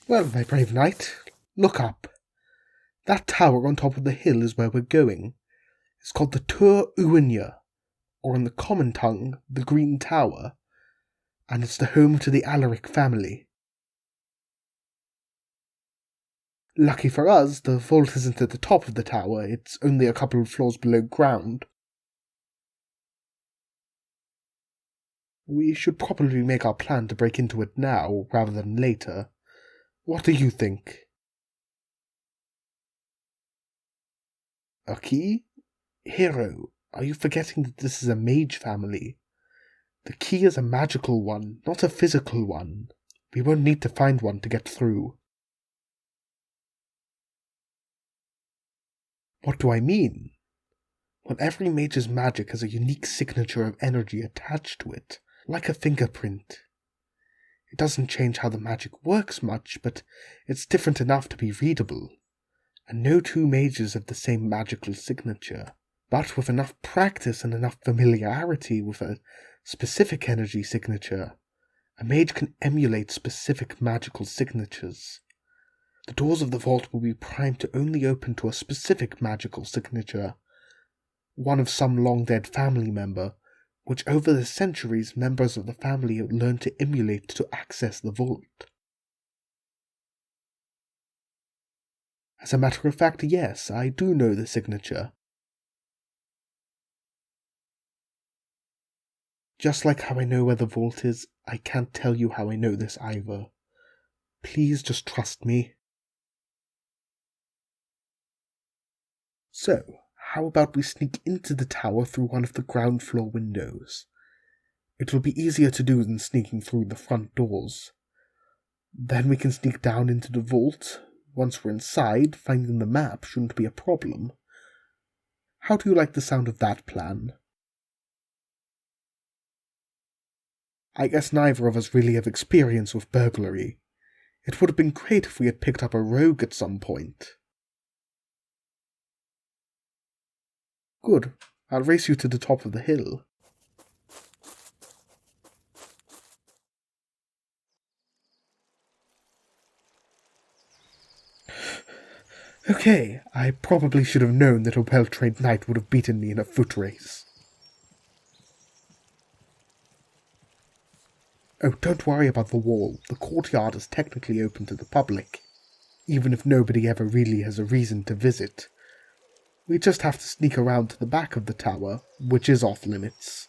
Well, my brave knight, look up. That tower on top of the hill is where we're going. It's called the Tur Uinya, or in the common tongue, the Green Tower, and it's the home to the Alarik family. Lucky for us, the vault isn't at the top of the tower, it's only a couple of floors below ground. We should probably make our plan to break into it now, rather than later. What do you think? A key? Hero, are you forgetting that this is a mage family? The key is a magical one, not a physical one. We won't need to find one to get through. What do I mean? Well, every mage's magic has a unique signature of energy attached to it, like a fingerprint. It doesn't change how the magic works much, but it's different enough to be readable. And no two mages have the same magical signature. But with enough practice and enough familiarity with a specific energy signature, a mage can emulate specific magical signatures. The doors of the vault will be primed to only open to a specific magical signature, one of some long-dead family member, which over the centuries members of the family have learned to emulate to access the vault. As a matter of fact, yes, I do know the signature. Just like how I know where the vault is, I can't tell you how I know this either. Please just trust me. So, how about we sneak into the tower through one of the ground floor windows? It will be easier to do than sneaking through the front doors. Then we can sneak down into the vault. Once we're inside, finding the map shouldn't be a problem. How do you like the sound of that plan? I guess neither of us really have experience with burglary. It would have been great if we had picked up a rogue at some point. Good. I'll race you to the top of the hill. Okay, I probably should have known that a well-trained knight would have beaten me in a foot race. Oh, don't worry about the wall. The courtyard is technically open to the public, even if nobody ever really has a reason to visit. We just have to sneak around to the back of the tower, which is off limits.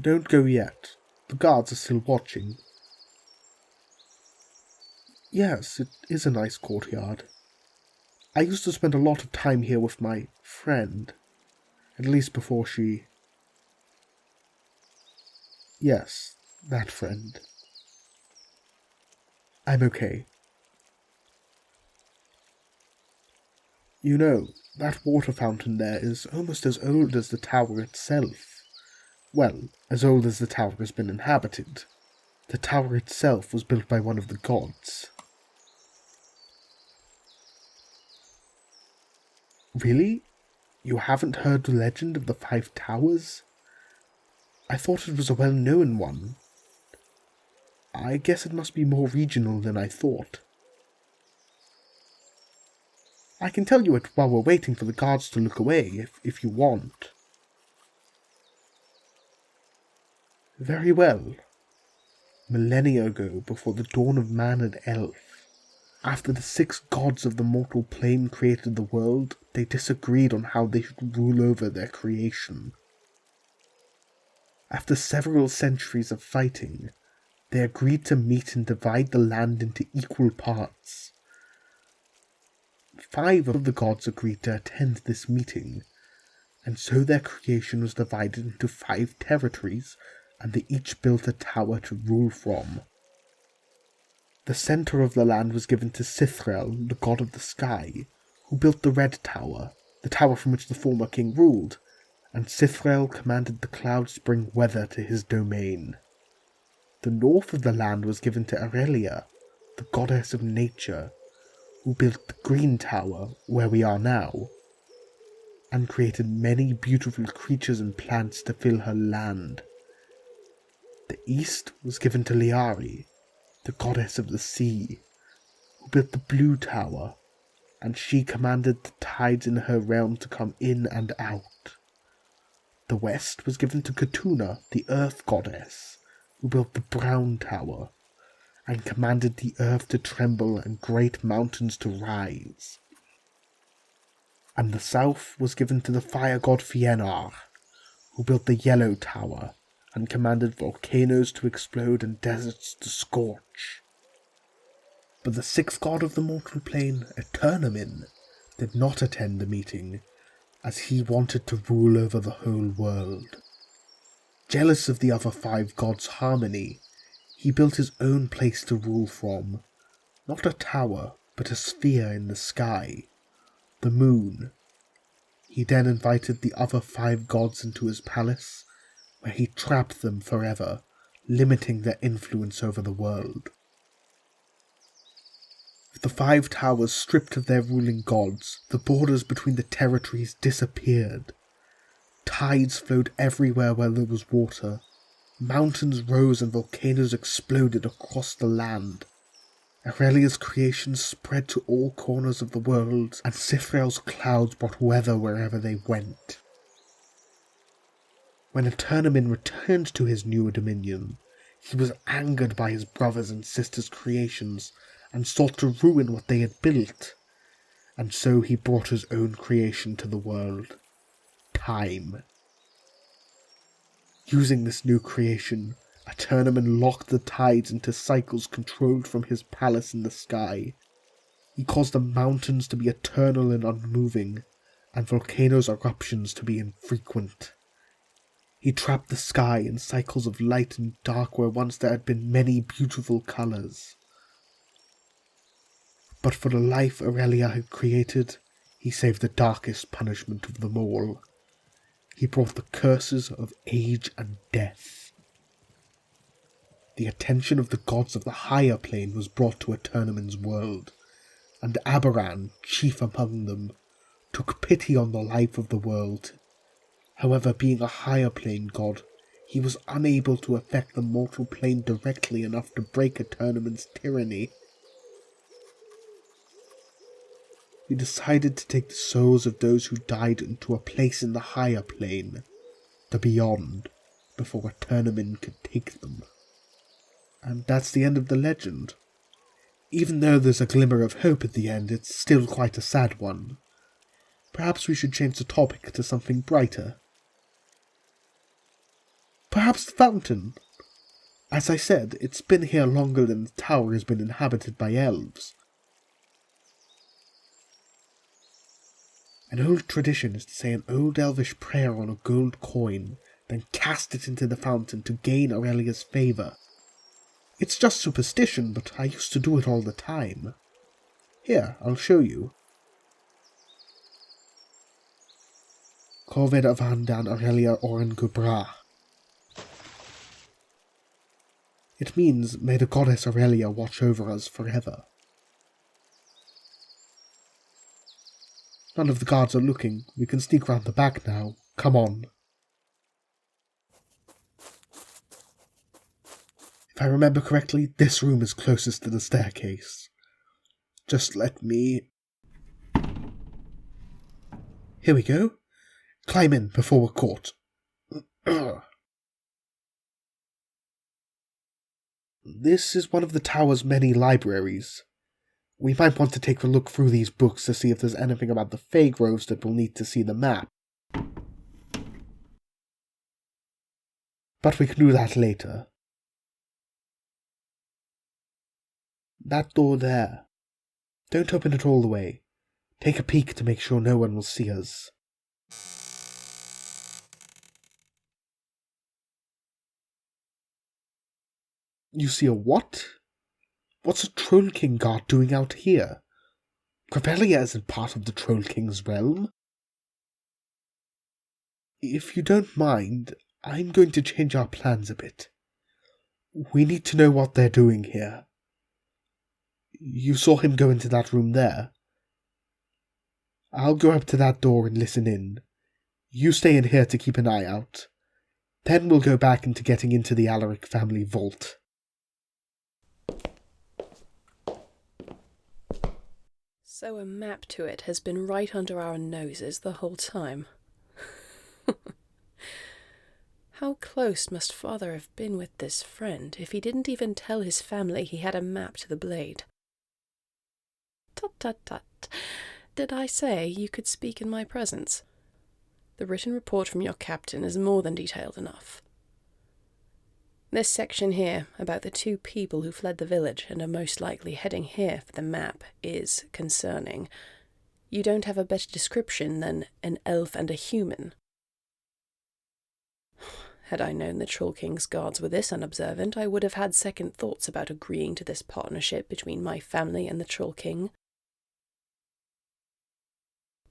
Don't go yet. The guards are still watching. Yes, it is a nice courtyard. I used to spend a lot of time here with my friend. At least before she... Yes, that friend. I'm okay. You know, that water fountain there is almost as old as the tower itself. Well, as old as the tower has been inhabited. The tower itself was built by one of the gods. Really? You haven't heard the legend of the 5 towers? I thought it was a well-known one. I guess it must be more regional than I thought. I can tell you it while we're waiting for the guards to look away, if you want. Very well. Millennia ago, before the dawn of man and elf, after the 6 gods of the mortal plane created the world, they disagreed on how they should rule over their creation. After several centuries of fighting, they agreed to meet and divide the land into equal parts. 5 of the gods agreed to attend this meeting, and so their creation was divided into 5 territories, and they each built a tower to rule from. The center of the land was given to Sithrel, the god of the sky, who built the Red Tower, the tower from which the former king ruled, and Sithrel commanded the clouds bring weather to his domain. The north of the land was given to Aurelia, the goddess of nature, who built the Green Tower, where we are now, and created many beautiful creatures and plants to fill her land. The east was given to Liari, the goddess of the sea, who built the Blue Tower, and she commanded the tides in her realm to come in and out. The west was given to Katuna, the earth goddess, who built the Brown Tower, and commanded the earth to tremble and great mountains to rise. And the south was given to the fire god Fienar, who built the Yellow Tower, and commanded volcanoes to explode and deserts to scorch. But the sixth god of the mortal plane, Eternamin, did not attend the meeting, as he wanted to rule over the whole world. Jealous of the other 5 gods' harmony, he built his own place to rule from, not a tower, but a sphere in the sky, the moon. He then invited the other 5 gods into his palace, where he trapped them forever, limiting their influence over the world. With the 5 towers stripped of their ruling gods, the borders between the territories disappeared. Tides flowed everywhere where there was water. Mountains rose and volcanoes exploded across the land. Aurelia's creations spread to all corners of the world, and Sifrael's clouds brought weather wherever they went. When Eternamin returned to his newer dominion, he was angered by his brothers' and sisters' creations, and sought to ruin what they had built, and so he brought his own creation to the world, time. Using this new creation, Eternamin locked the tides into cycles controlled from his palace in the sky. He caused the mountains to be eternal and unmoving, and volcanoes' eruptions to be infrequent. He trapped the sky in cycles of light and dark where once there had been many beautiful colours. But for the life Aurelia had created, he saved the darkest punishment of them all. He brought the curses of age and death. The attention of the gods of the higher plane was brought to Eternamin's world, and Aberan, chief among them, took pity on the life of the world. However, being a higher plane god, he was unable to affect the mortal plane directly enough to break Eternamin's tyranny. He decided to take the souls of those who died into a place in the higher plane, the Beyond, before Eternamin could take them. And that's the end of the legend. Even though there's a glimmer of hope at the end, it's still quite a sad one. Perhaps we should change the topic to something brighter. Perhaps the fountain. As I said, it's been here longer than the tower has been inhabited by elves. An old tradition is to say an old elvish prayer on a gold coin, then cast it into the fountain to gain Aurelia's favour. It's just superstition, but I used to do it all the time. Here, I'll show you. Corved avandan Aurelia oren gubra. It means, may the goddess Aurelia watch over us forever. None of the guards are looking. We can sneak round the back now. Come on. If I remember correctly, this room is closest to the staircase. Just let me... Here we go. Climb in before we're caught. This is one of the tower's many libraries. We might want to take a look through these books to see if there's anything about the Fey Groves that we'll need to see the map. But we can do that later. That door there. Don't open it all the way. Take a peek to make sure no one will see us. You see a what? What's a Troll King guard doing out here? Ryvelia isn't part of the Troll King's realm. If you don't mind, I'm going to change our plans a bit. We need to know what they're doing here. You saw him go into that room there. I'll go up to that door and listen in. You stay in here to keep an eye out. Then we'll go back into getting into the Alarik Family vault. So a map to it has been right under our noses the whole time. How close must father have been with this friend if he didn't even tell his family he had a map to the blade? Tut tut tut. Did I say you could speak in my presence? The written report from your captain is more than detailed enough. This section here, about the 2 people who fled the village and are most likely heading here for the map, is concerning. You don't have a better description than an elf and a human. Had I known the Troll King's guards were this unobservant, I would have had second thoughts about agreeing to this partnership between my family and the Troll King.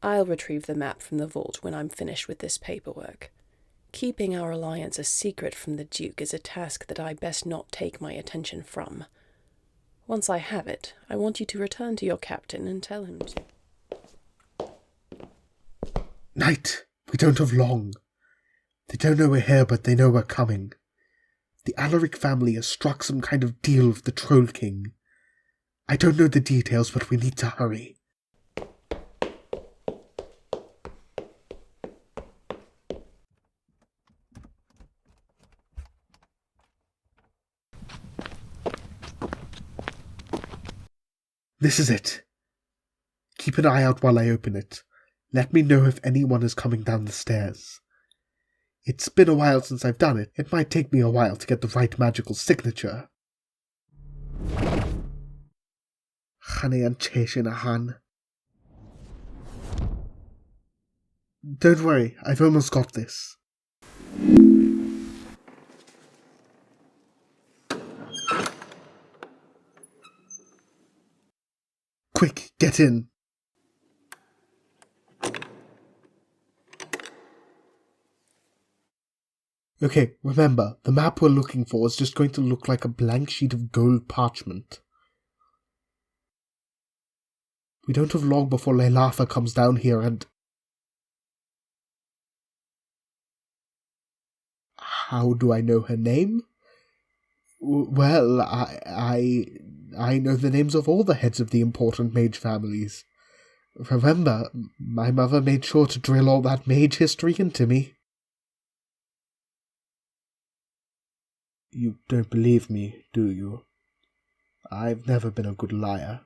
I'll retrieve the map from the vault when I'm finished with this paperwork. Keeping our alliance a secret from the Duke is a task that I best not take my attention from. Once I have it, I want you to return to your captain and tell him to... Knight, we don't have long. They don't know we're here, but they know we're coming. The Alarik family has struck some kind of deal with the Troll King. I don't know the details, but we need to hurry. This is it. Keep an eye out while I open it. Let me know if anyone is coming down the stairs. It's been a while since I've done it. It might take me a while to get the right magical signature. Don't worry, I've almost got this. Quick, get in. Okay, remember, the map we're looking for is just going to look like a blank sheet of gold parchment. We don't have long before Leilatha comes down here and... How do I know her name? Well, I know the names of all the heads of the important mage families. Remember, my mother made sure to drill all that mage history into me. You don't believe me, do you? I've never been a good liar.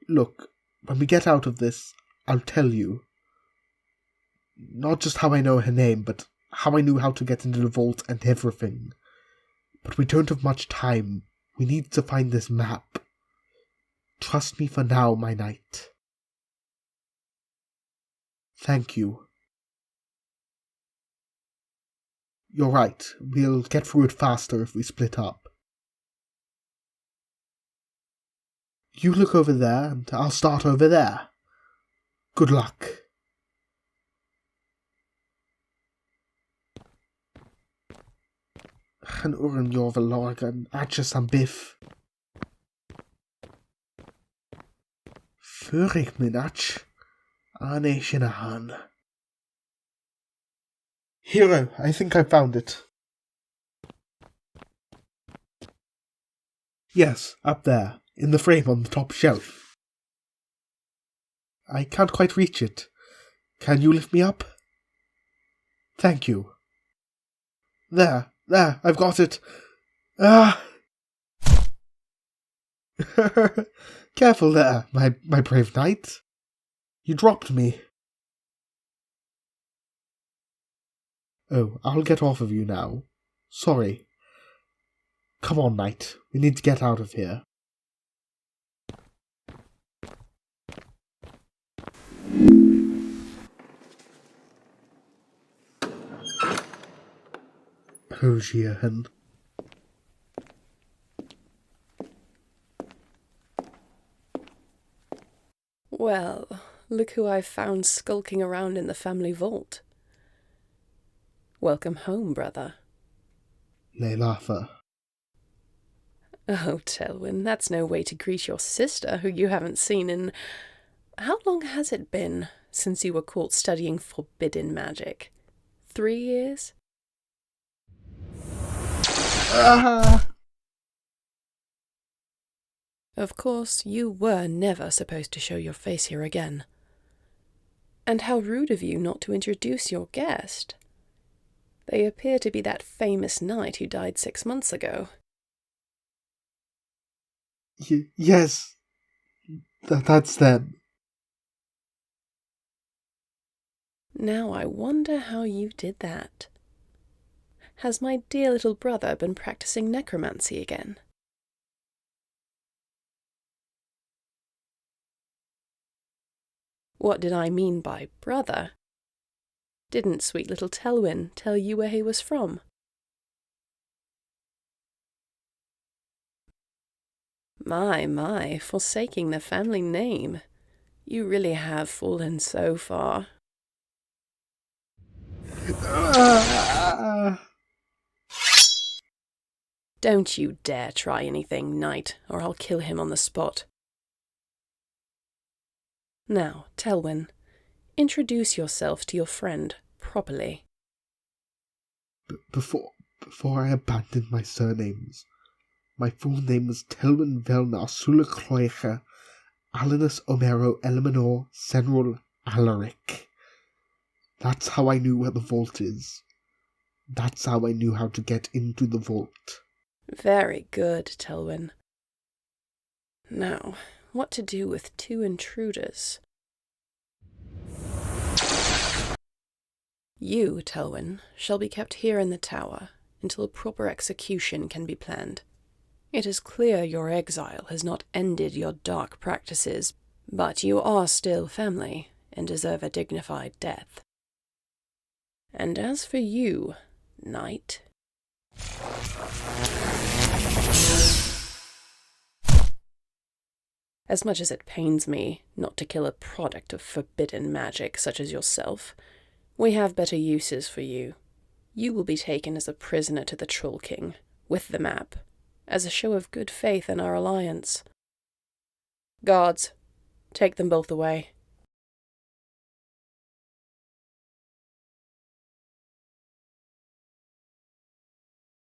Look, when we get out of this, I'll tell you. Not just how I know her name, but how I knew how to get into the vault and everything. But we don't have much time. We need to find this map. Trust me for now, my knight. Thank you. You're right. We'll get through it faster if we split up. You look over there, and I'll start over there. Good luck. An uren yor velorgan atjes am biff. Furig minach. Ane shinahan. Hero, I think I found it. Yes, up there, in the frame on the top shelf. I can't quite reach it. Can you lift me up? Thank you. There, I've got it. Ah! Careful there, my brave knight. You dropped me. Oh, I'll get off of you now. Sorry. Come on, knight. We need to get out of here. Hojiahan. Well, look who I've found skulking around in the family vault. Welcome home, brother. Leilatha. Oh, Telwyn, that's no way to greet your sister, who you haven't seen in... How long has it been since you were caught studying forbidden magic? 3 years? Of course, you were never supposed to show your face here again. And how rude of you not to introduce your guest. They appear to be that famous knight who died 6 months ago. Yes, that's them. Now I wonder how you did that. Has my dear little brother been practicing necromancy again? What did I mean by brother? Didn't sweet little Telwyn tell you where he was from? My, forsaking the family name. You really have fallen so far. Don't you dare try anything, knight, or I'll kill him on the spot. Now, Telwyn, introduce yourself to your friend properly. Before I abandoned my surnames, my full name was Telwyn Velnar Sulacloicha Alanus Omero Elemenor Senrul Alarik. That's how I knew where the vault is. That's how I knew how to get into the vault. Very good, Telwyn. Now, what to do with 2 intruders? You, Telwyn, shall be kept here in the tower until a proper execution can be planned. It is clear your exile has not ended your dark practices, but you are still family and deserve a dignified death. And as for you, knight... As much as it pains me not to kill a product of forbidden magic such as yourself, we have better uses for you. You will be taken as a prisoner to the Troll King, with the map, as a show of good faith in our alliance. Guards, take them both away.